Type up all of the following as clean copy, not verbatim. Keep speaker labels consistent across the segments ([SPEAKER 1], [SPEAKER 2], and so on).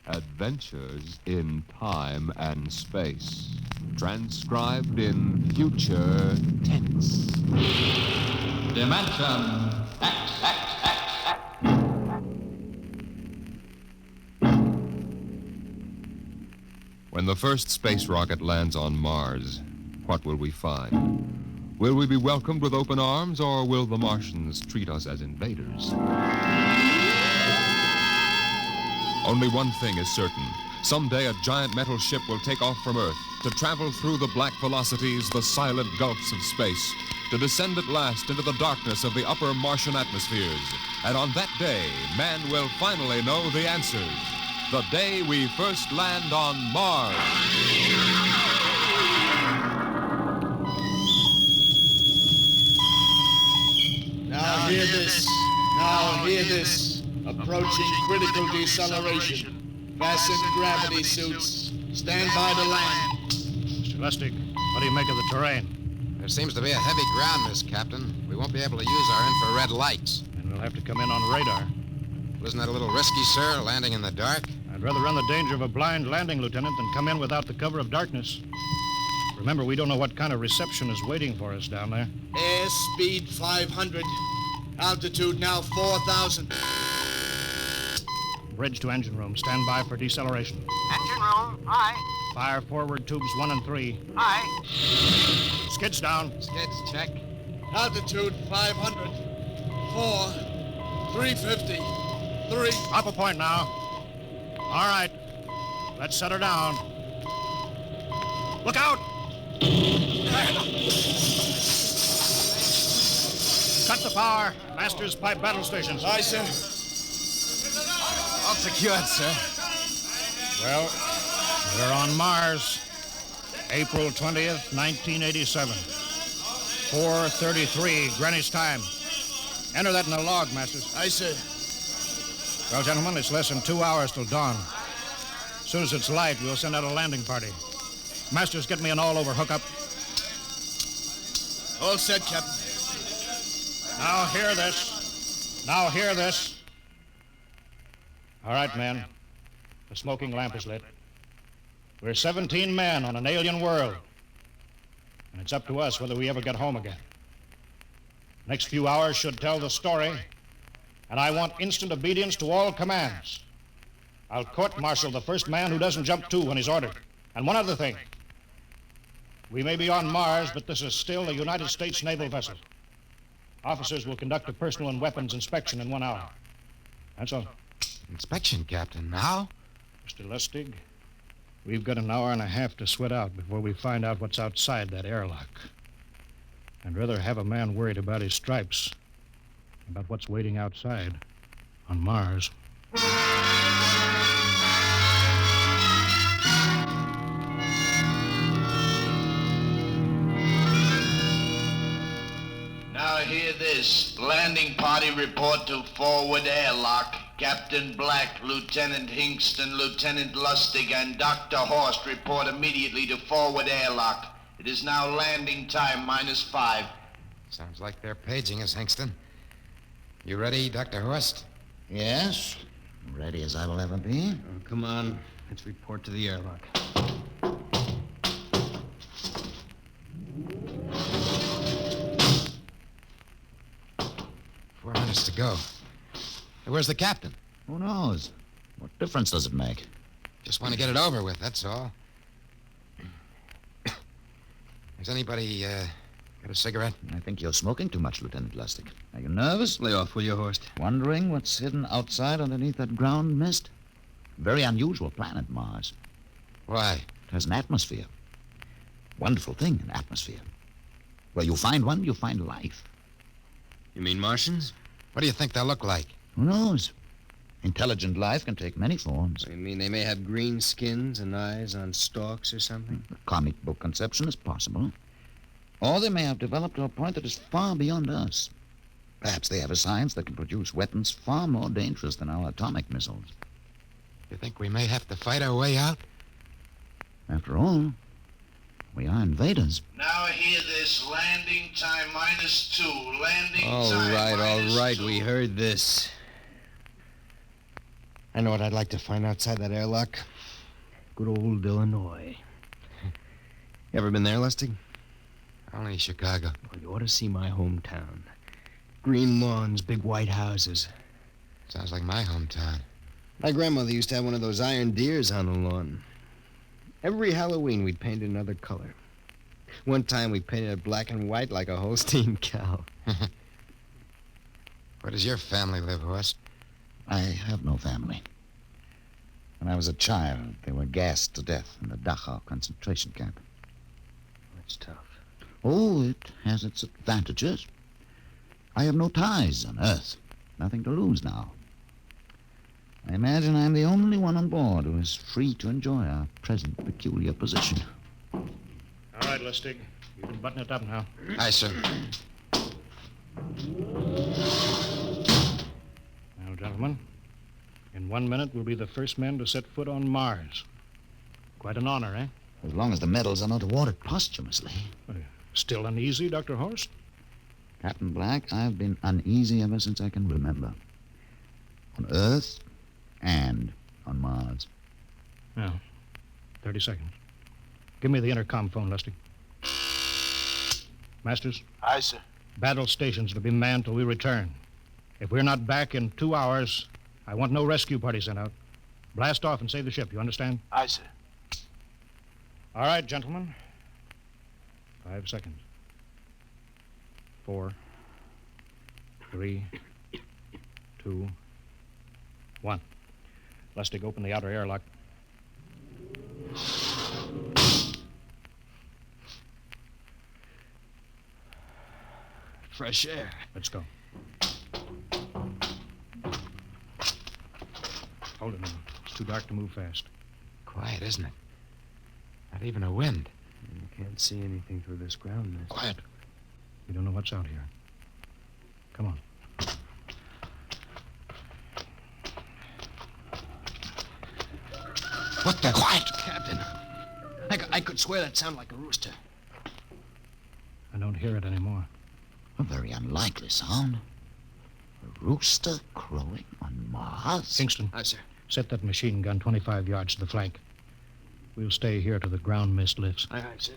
[SPEAKER 1] Adventures in Time and Space. Transcribed in future tense.
[SPEAKER 2] Dimension X.
[SPEAKER 1] When the first space rocket lands on Mars, what will we find? Will we be welcomed with open arms, or will the Martians treat us as invaders? Only one thing is certain. Someday a giant metal ship will take off from Earth to travel through the black velocities, the silent gulfs of space, to descend at last into the darkness of the upper Martian atmospheres. And on that day, man will finally know the answers. The day we first land on Mars.
[SPEAKER 3] Now hear this. Now hear this. Approaching critical deceleration. Fasten gravity suits. Stand by to land.
[SPEAKER 4] Mr. Lustig, what do you make of the terrain?
[SPEAKER 5] There seems to be a heavy ground, Miss Captain. We won't be able to use our infrared lights.
[SPEAKER 4] And we'll have to come in on radar.
[SPEAKER 5] Well, isn't that a little risky, sir, landing in the dark?
[SPEAKER 4] I'd rather run the danger of a blind landing, Lieutenant, than come in without the cover of darkness. Remember, we don't know what kind of reception is waiting for us down there.
[SPEAKER 3] Airspeed 500. Altitude now 4,000.
[SPEAKER 4] Bridge to engine room. Stand by for deceleration.
[SPEAKER 6] Engine room, aye.
[SPEAKER 4] Fire forward tubes 1 and 3.
[SPEAKER 6] Aye.
[SPEAKER 4] Skids down.
[SPEAKER 5] Skids, check.
[SPEAKER 3] Altitude 500. 4. 350. 3.
[SPEAKER 4] Up a point now. All right. Let's set her down. Look out! Cut the power. Masters pipe battle stations.
[SPEAKER 3] Aye, sir.
[SPEAKER 5] All secured, sir.
[SPEAKER 4] Well, we're on Mars. April 20th, 1987. 4:33 Greenwich time. Enter that in the log, Masters.
[SPEAKER 3] Aye, sir.
[SPEAKER 4] Well, gentlemen, it's less than 2 hours till dawn. As soon as it's light, we'll send out a landing party. Masters, get me an all-over hookup.
[SPEAKER 3] All set, Captain.
[SPEAKER 4] Now hear this. Now hear this. All right, men. The smoking lamp is lit. We're 17 men on an alien world. And it's up to us whether we ever get home again. Next few hours should tell the story. And I want instant obedience to all commands. I'll court-martial the first man who doesn't jump to when he's ordered. And one other thing. We may be on Mars, but this is still a United States naval vessel. Officers will conduct a personal and weapons inspection in 1 hour. That's all.
[SPEAKER 5] Inspection, Captain. Now?
[SPEAKER 4] Mr. Lustig, we've got an hour and a half to sweat out before we find out what's outside that airlock. I'd rather have a man worried about his stripes than about what's waiting outside on Mars.
[SPEAKER 7] Now hear this. Landing party report to forward airlock. Captain Black, Lieutenant Hingston, Lieutenant Lustig, and Dr. Horst report immediately to forward airlock. It is now landing time -5.
[SPEAKER 5] Sounds like they're paging us, Hingston. You ready, Dr. Horst?
[SPEAKER 8] Yes, ready as I will ever be.
[SPEAKER 9] Oh, come on, let's report to the airlock.
[SPEAKER 5] 4 minutes to go. Hey, where's the captain?
[SPEAKER 8] Who knows? What difference does it make?
[SPEAKER 5] Just want to get it over with, that's all. Has anybody got a cigarette?
[SPEAKER 8] I think you're smoking too much, Lieutenant Lustig. Are you nervous?
[SPEAKER 9] Lay off, will you, Horst?
[SPEAKER 8] Wondering what's hidden outside underneath that ground mist? Very unusual planet, Mars.
[SPEAKER 5] Why?
[SPEAKER 8] It has an atmosphere. Wonderful thing, an atmosphere. Where you find one, you find life.
[SPEAKER 9] You mean Martians?
[SPEAKER 5] What do you think they'll look like?
[SPEAKER 8] Who knows? Intelligent life can take many forms.
[SPEAKER 9] You mean they may have green skins and eyes on stalks or something?
[SPEAKER 8] The comic book conception is possible. Or they may have developed to a point that is far beyond us. Perhaps they have a science that can produce weapons far more dangerous than our atomic missiles.
[SPEAKER 5] You think we may have to fight our way out?
[SPEAKER 8] After all, we are invaders.
[SPEAKER 7] Now hear this. Landing time -2. Landing
[SPEAKER 9] All
[SPEAKER 7] time
[SPEAKER 9] right,
[SPEAKER 7] -2.
[SPEAKER 9] we heard this. I know what I'd like to find outside that airlock. Good old Illinois. You ever been there, Lustig?
[SPEAKER 5] Only Chicago.
[SPEAKER 9] Well, you ought to see my hometown. Green lawns, big white houses.
[SPEAKER 5] Sounds like my hometown.
[SPEAKER 9] My grandmother used to have one of those iron deers on the lawn. Every Halloween, we'd paint it another color. One time, we painted it black and white like a Holstein cow.
[SPEAKER 5] Where does your family live, Horst?
[SPEAKER 8] I have no family. When I was a child, they were gassed to death in the Dachau concentration camp.
[SPEAKER 9] That's tough.
[SPEAKER 8] Oh, it has its advantages. I have no ties on Earth. Nothing to lose now. I imagine I'm the only one on board who is free to enjoy our present peculiar position.
[SPEAKER 4] All right, Lustig. You can button it up now.
[SPEAKER 5] Aye, sir.
[SPEAKER 4] Now, gentlemen, in 1 minute, we'll be the first men to set foot on Mars. Quite an honor, eh?
[SPEAKER 8] As long as the medals are not awarded posthumously.
[SPEAKER 4] Still uneasy, Dr. Horst?
[SPEAKER 8] Captain Black, I've been uneasy ever since I can remember. On Earth and on Mars.
[SPEAKER 4] Now, 30 seconds. Give me the intercom phone, Lustig. Masters?
[SPEAKER 3] Aye, sir.
[SPEAKER 4] Battle stations to be manned till we return. If we're not back in 2 hours, I want no rescue party sent out. Blast off and save the ship, you understand?
[SPEAKER 3] Aye, sir.
[SPEAKER 4] All right, gentlemen. 5 seconds. 4, 3, 2, 1. Lustig, open the outer airlock.
[SPEAKER 9] Fresh air.
[SPEAKER 4] Let's go. Hold it now. It's too dark to move fast.
[SPEAKER 5] Quiet, isn't it? Not even a wind.
[SPEAKER 9] You can't see anything through this ground mist.
[SPEAKER 4] Quiet. We don't know what's out here. Come on.
[SPEAKER 5] What the? Quiet!
[SPEAKER 9] Captain, I could swear that sounded like a rooster.
[SPEAKER 4] I don't hear it anymore.
[SPEAKER 8] A very unlikely sound. A rooster crowing on Mars?
[SPEAKER 4] Kingston,
[SPEAKER 9] Aye, sir.
[SPEAKER 4] set that machine gun 25 yards to the flank. We'll stay here till the ground mist lifts.
[SPEAKER 9] Aye, sir.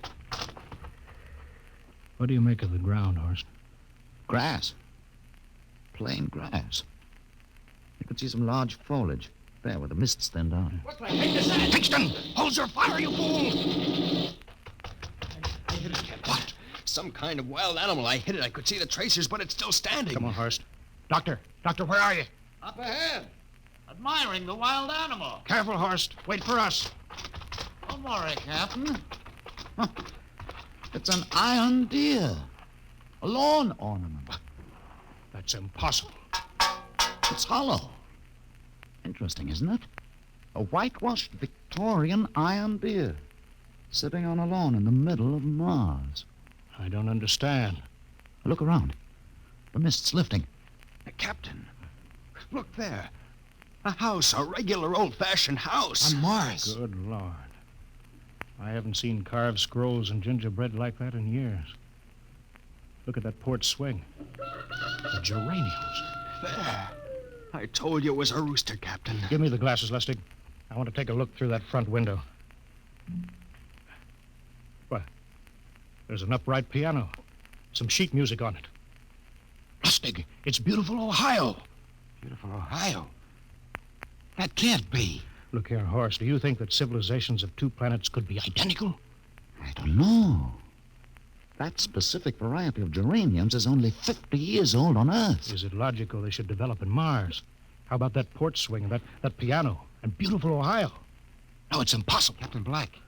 [SPEAKER 4] What do you make of the ground, Horst?
[SPEAKER 8] Grass. Plain grass. You could see some large foliage there where the mist's thinned out.
[SPEAKER 9] What the heck is that?
[SPEAKER 4] Kingston! Hold your fire, you fool!
[SPEAKER 9] I hit it, Captain. What? Some kind of wild animal. I hit it. I could see the tracers, but it's still standing.
[SPEAKER 4] Come on, Horst. Doctor, where are you?
[SPEAKER 3] Up ahead. Admiring the wild animal.
[SPEAKER 4] Careful, Horst. Wait for us.
[SPEAKER 3] Don't worry, Captain.
[SPEAKER 8] It's an iron deer. A lawn ornament.
[SPEAKER 4] That's impossible.
[SPEAKER 8] It's hollow. Interesting, isn't it? A whitewashed Victorian iron deer sitting on a lawn in the middle of Mars.
[SPEAKER 4] I don't understand.
[SPEAKER 8] Look around. The mist's lifting.
[SPEAKER 9] Captain, look there. A house, a regular old-fashioned house.
[SPEAKER 5] On Mars.
[SPEAKER 4] Good Lord. I haven't seen carved scrolls and gingerbread like that in years. Look at that port swing. The geraniums.
[SPEAKER 9] There. I told you it was a rooster, Captain.
[SPEAKER 4] Give me the glasses, Lustig. I want to take a look through that front window. What? There's an upright piano. Some sheet music on it. Lustig, it's beautiful Ohio.
[SPEAKER 5] Beautiful Ohio. That can't be.
[SPEAKER 4] Look here, Horace, do you think that civilizations of two planets could be identical?
[SPEAKER 8] I don't know. That specific variety of geraniums is only 50 years old on Earth.
[SPEAKER 4] Is it logical they should develop in Mars? How about that port swing and that piano and beautiful Ohio? No, it's impossible.
[SPEAKER 5] Captain Black,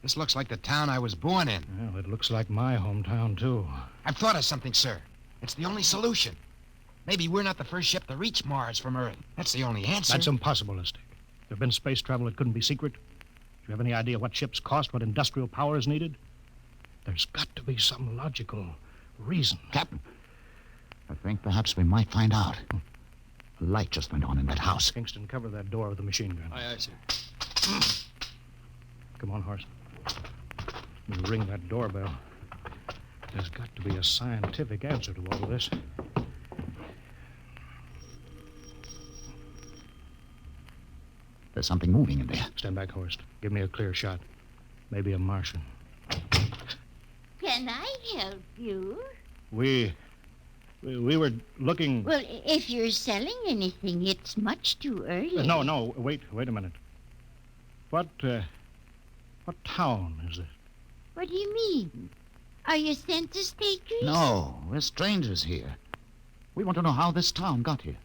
[SPEAKER 5] this looks like the town I was born in.
[SPEAKER 4] Well, it looks like my hometown, too.
[SPEAKER 5] I've thought of something, sir. It's the only solution. Maybe we're not the first ship to reach Mars from Earth. That's the only answer.
[SPEAKER 4] That's impossible, Lustig. If there'd been space travel, it couldn't be secret. Do you have any idea what ships cost, what industrial power is needed? There's got to be some logical reason.
[SPEAKER 8] Captain, I think perhaps we might find out. A light just went on in that house.
[SPEAKER 4] Kingston, cover that door with the machine gun.
[SPEAKER 9] Aye, sir.
[SPEAKER 4] Come on, Horace. We'll ring that doorbell. There's got to be a scientific answer to all of this.
[SPEAKER 8] There's something moving in there.
[SPEAKER 4] Stand back, Horst. Give me a clear shot. Maybe a Martian.
[SPEAKER 2] Can I help you?
[SPEAKER 4] We were looking...
[SPEAKER 2] Well, if you're selling anything, it's much too early.
[SPEAKER 4] No, wait a minute. What town is it?
[SPEAKER 2] What do you mean? Are you census takers?
[SPEAKER 8] No, we're strangers here. We want to know how this town got here.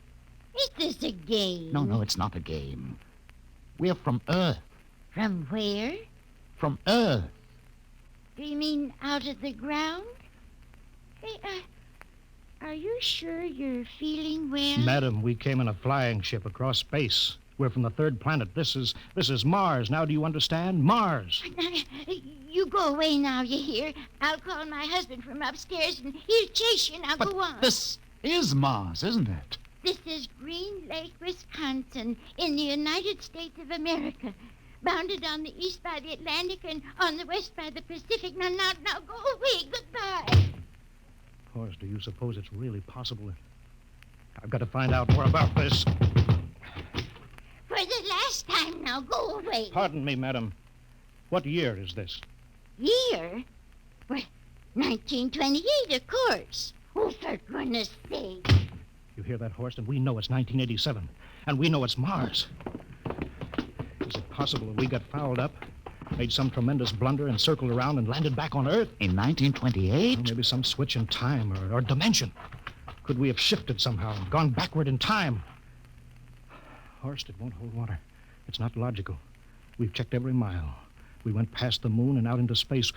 [SPEAKER 2] Is this a game?
[SPEAKER 8] No, it's not a game. We're from Earth.
[SPEAKER 2] From where?
[SPEAKER 8] From Earth.
[SPEAKER 2] Do you mean out of the ground? Hey, are you sure you're feeling well?
[SPEAKER 4] Madam, we came in a flying ship across space. We're from the third planet. This is Mars. Now do you understand? Mars.
[SPEAKER 2] You go away now, you hear? I'll call my husband from upstairs and he'll chase you. Now go on.
[SPEAKER 8] This is Mars, isn't it?
[SPEAKER 2] This is Green Lake, Wisconsin, in the United States of America. Bounded on the east by the Atlantic and on the west by the Pacific. Now, go away. Goodbye.
[SPEAKER 4] Horst, do you suppose it's really possible? I've got to find out more about this.
[SPEAKER 2] For the last time now, go away.
[SPEAKER 4] Pardon me, madam. What year is this?
[SPEAKER 2] Year? Well, 1928, of course. Oh, for goodness sake.
[SPEAKER 4] You hear that, Horst? And we know it's 1987. And we know it's Mars. Is it possible that we got fouled up, made some tremendous blunder, and circled around and landed back on Earth?
[SPEAKER 8] In 1928?
[SPEAKER 4] Well, maybe some switch in time or dimension. Could we have shifted somehow and gone backward in time? Horst, it won't hold water. It's not logical. We've checked every mile. We went past the moon and out into space.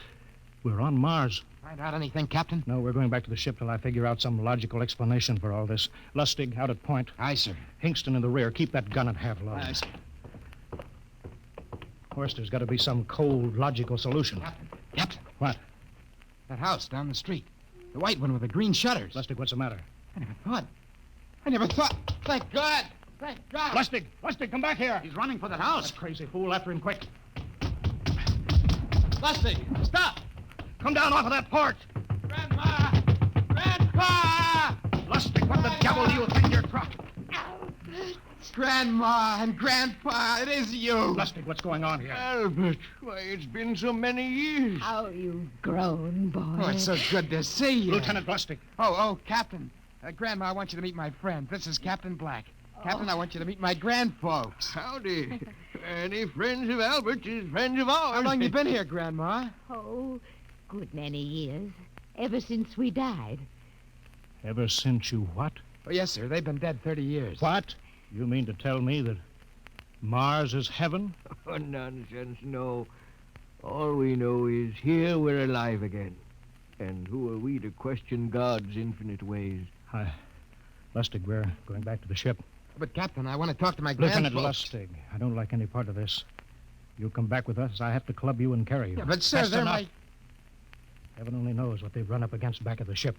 [SPEAKER 4] We're on Mars.
[SPEAKER 5] Find out anything, Captain?
[SPEAKER 4] No, we're going back to the ship till I figure out some logical explanation for all this. Lustig, out at point.
[SPEAKER 5] Aye, sir.
[SPEAKER 4] Hingston in the rear. Keep that gun at half load.
[SPEAKER 5] Aye, sir.
[SPEAKER 4] Horst, there's got to be some cold, logical solution.
[SPEAKER 5] Captain.
[SPEAKER 4] What?
[SPEAKER 5] That house down the street. The white one with the green shutters.
[SPEAKER 4] Lustig, what's the matter?
[SPEAKER 5] I never thought. Thank God. Thank God.
[SPEAKER 4] Lustig, come back here.
[SPEAKER 8] He's running for that house.
[SPEAKER 4] That crazy fool, after him quick.
[SPEAKER 5] Lustig, stop.
[SPEAKER 4] Come down off of that porch.
[SPEAKER 5] Grandma. Grandpa.
[SPEAKER 4] Lustig, what the devil do you think you're trying?
[SPEAKER 5] Grandma and Grandpa, it is you.
[SPEAKER 4] Lustig, what's going on here?
[SPEAKER 9] Albert, why, it's been so many years.
[SPEAKER 2] How you've grown, boy.
[SPEAKER 5] Oh, it's so good to see you.
[SPEAKER 4] Lieutenant Lustig.
[SPEAKER 5] Oh, Captain. Grandma, I want you to meet my friend. This is Captain Black. Captain, I want you to meet my grandfolks.
[SPEAKER 9] Howdy. Any friends of Albert's is friends of ours.
[SPEAKER 5] How long you been here, Grandma?
[SPEAKER 2] Oh, good many years. Ever since we died.
[SPEAKER 4] Ever since you what?
[SPEAKER 5] Oh, yes, sir. They've been dead 30 years.
[SPEAKER 4] What? You mean to tell me that Mars is heaven?
[SPEAKER 6] Oh, nonsense, no. All we know is here we're alive again. And who are we to question God's infinite ways?
[SPEAKER 4] Lustig, we're going back to the ship.
[SPEAKER 5] But, Captain, I want to talk to my
[SPEAKER 4] Lieutenant
[SPEAKER 5] grandfolks.
[SPEAKER 4] Lustig, I don't like any part of this. You come back with us, I have to club you and carry you.
[SPEAKER 5] Yeah, but, sir,
[SPEAKER 4] That's
[SPEAKER 5] they're
[SPEAKER 4] enough.
[SPEAKER 5] my...
[SPEAKER 4] Heaven only knows what they've run up against back of the ship.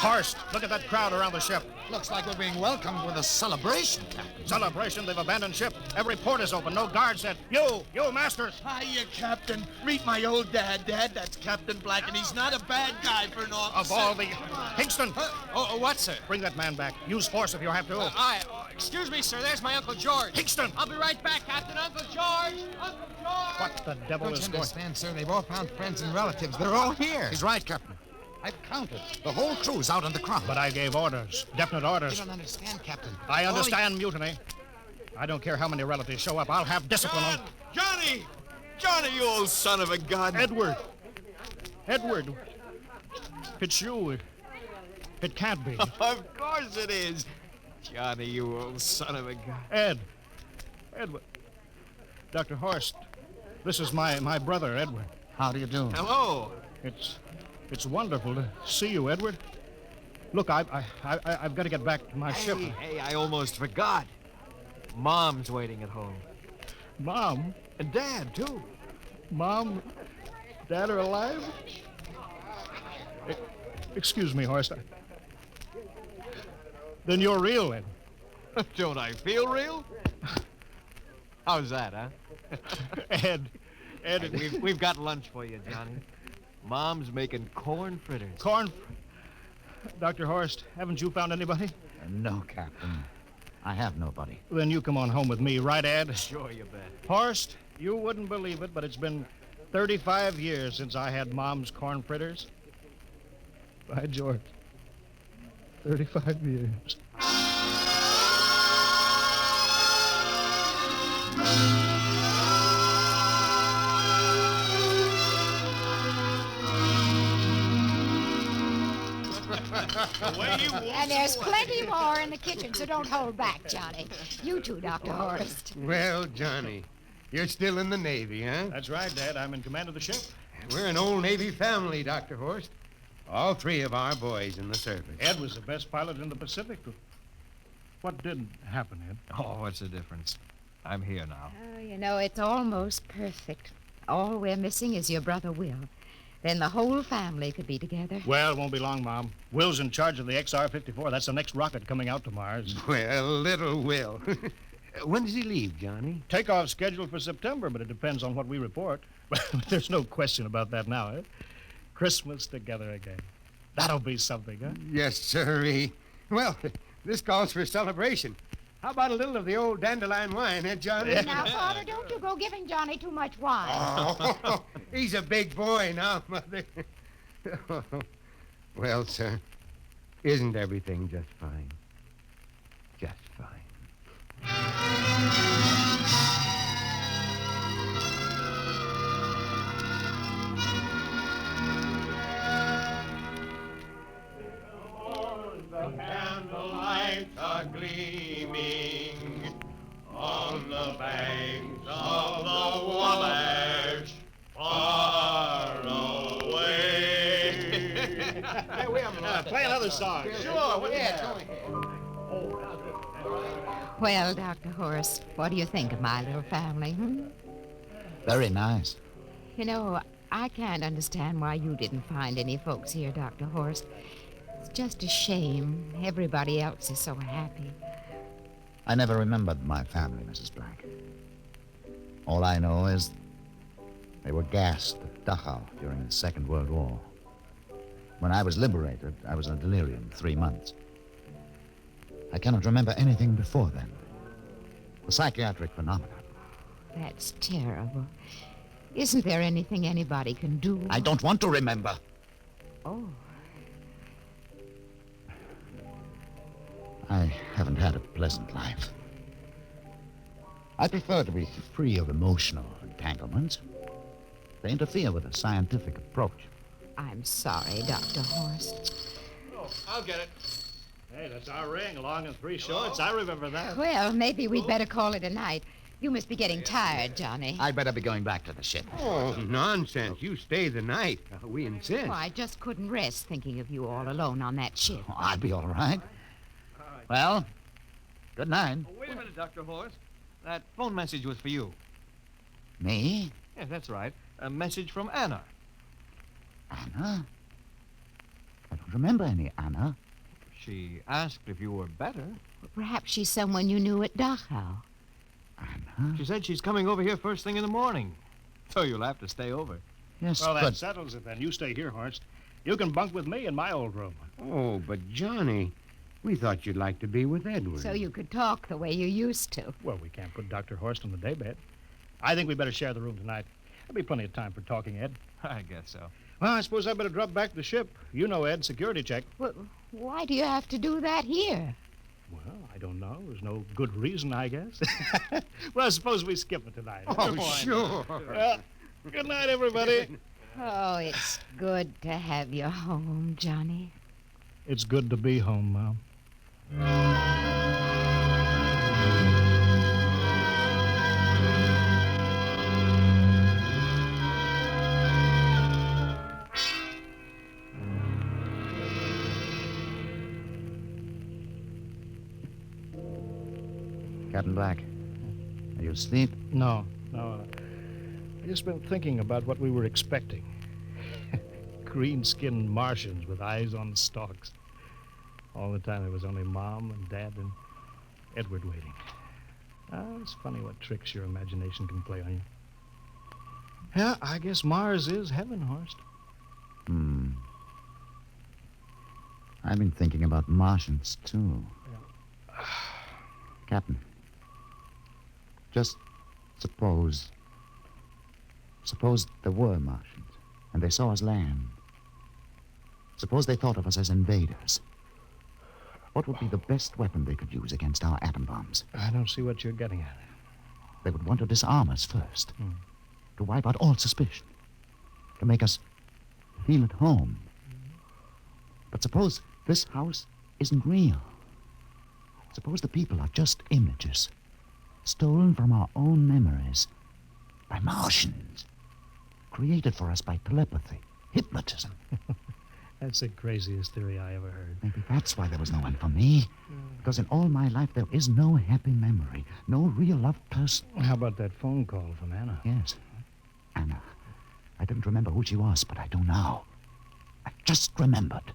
[SPEAKER 4] Horst, look at that crowd around the ship.
[SPEAKER 5] Looks like we're being welcomed with a celebration, Captain.
[SPEAKER 4] Celebration, they've abandoned ship. Every port is open, no guard set. You, Masters.
[SPEAKER 3] Hiya, Captain. Meet my old dad. Dad, that's Captain Black, and he's not a bad guy for an officer.
[SPEAKER 4] Of all the... Hingston,
[SPEAKER 10] What, sir?
[SPEAKER 4] bring that man back. Use force if you have to.
[SPEAKER 10] Excuse me, sir. There's my Uncle George.
[SPEAKER 4] Hingston!
[SPEAKER 10] I'll be right back, Captain. Uncle George! Uncle George!
[SPEAKER 4] What the devil
[SPEAKER 5] Don't
[SPEAKER 4] is
[SPEAKER 5] you
[SPEAKER 4] going...
[SPEAKER 5] understand, sir? They've all found friends and relatives. They're all here.
[SPEAKER 8] He's right, Captain. I've counted. The whole crew's out on the crowd.
[SPEAKER 4] But I gave orders, definite
[SPEAKER 5] You
[SPEAKER 4] orders.
[SPEAKER 5] don't understand, Captain.
[SPEAKER 4] I understand mutiny. I don't care how many relatives show up. I'll have discipline on...
[SPEAKER 3] Johnny! Johnny, you old son of a gun.
[SPEAKER 4] Edward! It's you. It can't be.
[SPEAKER 3] Of course it is. Johnny, you old son of a gun.
[SPEAKER 4] Edward. Dr. Horst, this is my brother, Edward.
[SPEAKER 8] How do you do?
[SPEAKER 3] Hello.
[SPEAKER 4] It's wonderful to see you, Edward. Look, I've got to get back to my ship.
[SPEAKER 6] Hey, I almost forgot. Mom's waiting at home.
[SPEAKER 4] Mom?
[SPEAKER 6] And Dad, too.
[SPEAKER 4] Mom? Dad are alive? Excuse me, Horace. Then you're real, Ed.
[SPEAKER 6] Don't I feel real? How's that, huh?
[SPEAKER 4] Ed,
[SPEAKER 6] We've got lunch for you, Johnny. Mom's making corn fritters.
[SPEAKER 4] Corn. Dr. Horst, haven't you found anybody?
[SPEAKER 8] No, Captain. I have nobody.
[SPEAKER 4] Then you come on home with me, right, Ed?
[SPEAKER 6] Sure, you bet.
[SPEAKER 4] Horst, you wouldn't believe it, but it's been 35 years since I had Mom's corn fritters. By George. 35 years.
[SPEAKER 11] And there's plenty more in the kitchen, so don't hold back, Johnny. You too, Dr. Horst.
[SPEAKER 12] Well, Johnny, you're still in the Navy, huh?
[SPEAKER 4] That's right, Dad. I'm in command of the ship.
[SPEAKER 12] We're an old Navy family, Dr. Horst. All three of our boys in the service.
[SPEAKER 4] Ed was the best pilot in the Pacific. What did happen, Ed?
[SPEAKER 6] Oh, what's the difference? I'm here now.
[SPEAKER 11] Oh, you know, it's almost perfect. All we're missing is your brother Will. Then the whole family could be together.
[SPEAKER 4] Well, it won't be long, Mom. Will's in charge of the XR-54. That's the next rocket coming out to Mars.
[SPEAKER 12] Well, little Will. When does he leave, Johnny?
[SPEAKER 4] Takeoff scheduled for September, but it depends on what we report. There's no question about that now, eh? Christmas together again. That'll be something, huh?
[SPEAKER 12] Yes, sirree. Well, this calls for a celebration. How about a little of the old dandelion wine, eh, Johnny?
[SPEAKER 11] Now, Father, don't you go giving Johnny too much wine.
[SPEAKER 12] Oh, he's a big boy now, Mother. Well, sir, isn't everything just fine? Just fine.
[SPEAKER 3] The candlelights are gleaming on the banks of the Wabash, far away.
[SPEAKER 4] Hey, we have play another song.
[SPEAKER 3] Sure, yeah.
[SPEAKER 11] Well, Dr. Horst, what do you think of my little family,
[SPEAKER 8] Very nice.
[SPEAKER 11] You know, I can't understand why you didn't find any folks here, Dr. Horst. It's just a shame. Everybody else is so happy.
[SPEAKER 8] I never remembered my family, Mrs. Black. All I know is they were gassed at Dachau during the Second World War. When I was liberated, I was in delirium 3 months. I cannot remember anything before then. The psychiatric phenomenon.
[SPEAKER 11] That's terrible. Isn't there anything anybody can do?
[SPEAKER 8] I don't want to remember.
[SPEAKER 11] Oh.
[SPEAKER 8] I haven't had a pleasant life. I prefer to be free of emotional entanglements. They interfere with a scientific approach.
[SPEAKER 11] I'm sorry, Dr. Horst.
[SPEAKER 10] Oh, I'll get it.
[SPEAKER 4] Hey, that's our ring, long and 3 shorts. I remember that.
[SPEAKER 11] Well, maybe we'd better call it a night. You must be getting tired, Johnny.
[SPEAKER 8] I'd better be going back to the ship.
[SPEAKER 12] Oh, nonsense. You stay the night. We insist.
[SPEAKER 11] Oh, I just couldn't rest thinking of you all alone on that ship.
[SPEAKER 8] Oh, I'll be all right. Well, good night.
[SPEAKER 6] Oh, wait a minute, Dr. Horst. That phone message was for you.
[SPEAKER 8] Me?
[SPEAKER 6] Yes, that's right. A message from Anna.
[SPEAKER 8] Anna? I don't remember any Anna.
[SPEAKER 6] She asked if you were better.
[SPEAKER 11] Perhaps she's someone you knew at Dachau.
[SPEAKER 8] Anna?
[SPEAKER 6] She said she's coming over here first thing in the morning. So you'll have to stay over.
[SPEAKER 8] Yes,
[SPEAKER 4] Well, that
[SPEAKER 8] but...
[SPEAKER 4] settles it then. You stay here, Horst. You can bunk with me in my old room.
[SPEAKER 12] Oh, but Johnny, we thought you'd like to be with Edward.
[SPEAKER 11] So you could talk the way you used to.
[SPEAKER 4] Well, we can't put Dr. Horst on the daybed. I think we better share the room tonight. There'll be plenty of time for talking, Ed.
[SPEAKER 6] I guess so.
[SPEAKER 4] Well, I suppose I better drop back to the ship. You know, Ed, security check.
[SPEAKER 11] Well, why do you have to do that here?
[SPEAKER 4] Well, I don't know. There's no good reason, I guess. Well, suppose we skip it tonight.
[SPEAKER 12] Oh, sure.
[SPEAKER 4] Well, good night, everybody.
[SPEAKER 11] Oh, it's good to have you home, Johnny.
[SPEAKER 4] It's good to be home, Mom.
[SPEAKER 8] Captain Black, are you asleep?
[SPEAKER 4] No. I've just been thinking about what we were expecting. green-skinned Martians with eyes on stalks. All the time there was only Mom and Dad and Edward waiting. It's funny what tricks your imagination can play on you. Yeah, I guess Mars is heaven, Horst.
[SPEAKER 8] I've been thinking about Martians, too.
[SPEAKER 4] Yeah.
[SPEAKER 8] Captain, just suppose there were Martians, and they saw us land. Suppose they thought of us as invaders. What would be the best weapon they could use against our atom bombs?
[SPEAKER 4] I don't see what you're getting at.
[SPEAKER 8] They would want to disarm us first, to wipe out all suspicion, to make us feel at home. But suppose this house isn't real. Suppose the people are just images, stolen from our own memories by Martians, created for us by telepathy, hypnotism.
[SPEAKER 4] That's the craziest theory I ever heard.
[SPEAKER 8] Maybe that's why there was no one for me. Because in all my life, there is no happy memory, no real loved person.
[SPEAKER 4] How about that phone call from Anna?
[SPEAKER 8] Yes, Anna. I didn't remember who she was, but I do now. I just remembered.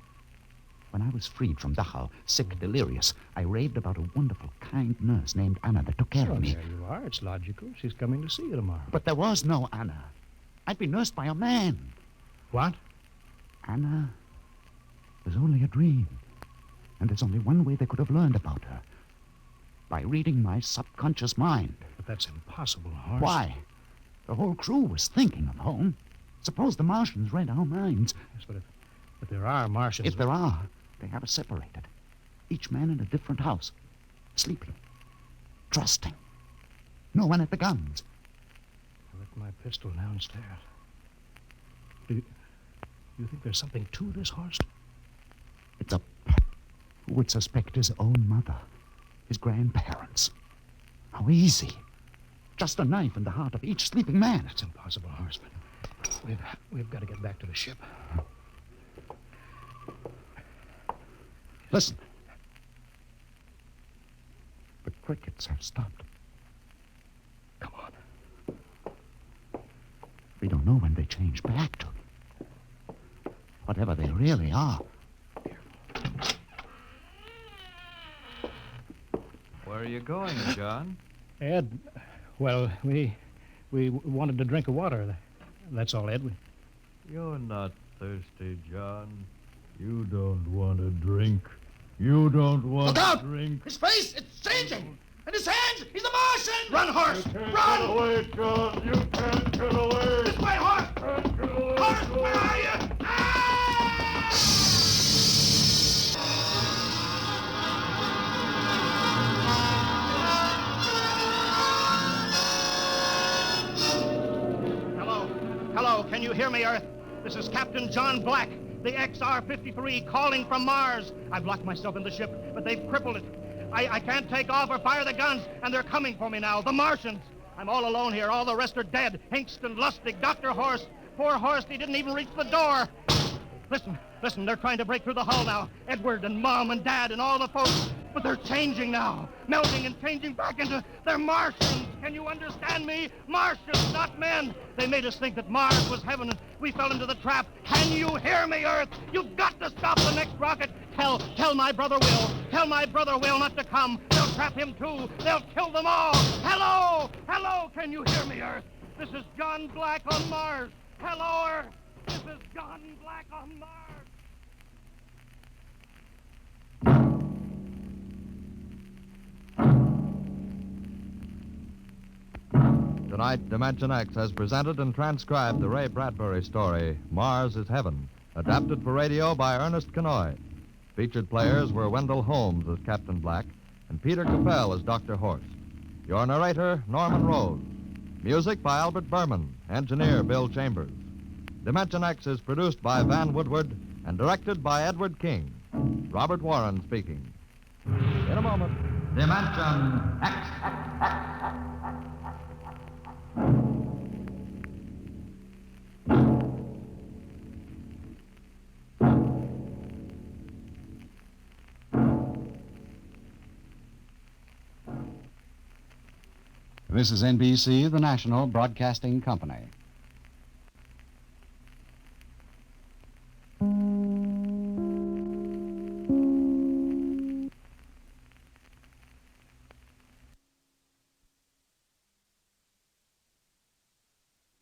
[SPEAKER 8] When I was freed from Dachau, sick, delirious, I raved about a wonderful, kind nurse named Anna that took care of me.
[SPEAKER 4] There you are. It's logical. She's coming to see you tomorrow.
[SPEAKER 8] But there was no Anna. I'd been nursed by a man.
[SPEAKER 4] What?
[SPEAKER 8] Anna was only a dream. And there's only one way they could have learned about her. By reading my subconscious mind.
[SPEAKER 4] But that's impossible, Horst.
[SPEAKER 8] Why? The whole crew was thinking of home. Suppose the Martians read our minds.
[SPEAKER 4] Yes, but there are Martians.
[SPEAKER 8] If there are, they have us separated. Each man in a different house. Sleeping. Trusting. No one at the guns.
[SPEAKER 4] I left my pistol downstairs. Do you think there's something to this, Horst?
[SPEAKER 8] It's a... Who would suspect his own mother? His grandparents? How easy. Just a knife in the heart of each sleeping man.
[SPEAKER 4] That's impossible, Horst. We've got to get back to the ship.
[SPEAKER 8] Listen. The crickets have stopped.
[SPEAKER 4] Come on.
[SPEAKER 8] We don't know when they change back to whatever they really are.
[SPEAKER 13] Where are you going, John?
[SPEAKER 4] Ed, well, we wanted to drink of water. That's all, Ed.
[SPEAKER 13] You're not thirsty, John. You don't want to drink. You don't want to drink.
[SPEAKER 3] His face, it's changing! And his hands, he's a Martian! Run, Horst! Run!
[SPEAKER 13] Get away, John. You can't get away.
[SPEAKER 3] This way, Horst!
[SPEAKER 13] Can't get away.
[SPEAKER 3] Horst, where are you?
[SPEAKER 4] Hello, can you hear me, Earth? This is Captain John Black, the XR-53, calling from Mars. I've locked myself in the ship, but they've crippled it. I can't take off or fire the guns, and they're coming for me now, the Martians. I'm all alone here. All the rest are dead. Hinkston, Lustig, Dr. Horst. Poor Horst, he didn't even reach the door. Listen, they're trying to break through the hull now. Edward and Mom and Dad and all the folks. But they're changing now. Melting and changing back into... They're Martians. Can you understand me? Martians, not men. They made us think that Mars was heaven and we fell into the trap. Can you hear me, Earth? You've got to stop the next rocket. Tell my brother Will. Tell my brother Will not to come. They'll trap him too. They'll kill them all. Hello, can you hear me, Earth? This is John Black on Mars. Hello, Earth. This is John Black on Mars.
[SPEAKER 13] Tonight, Dimension X has presented and transcribed the Ray Bradbury story, Mars is Heaven, adapted for radio by Ernest Kenoy. Featured players were Wendell Holmes as Captain Black and Peter Capell as Dr. Horst. Your narrator, Norman Rose. Music by Albert Berman, engineer Bill Chambers. Dimension X is produced by Van Woodward and directed by Edward King. Robert Warren speaking. In a moment.
[SPEAKER 8] Dimension X.
[SPEAKER 14] This is NBC, the national broadcasting company.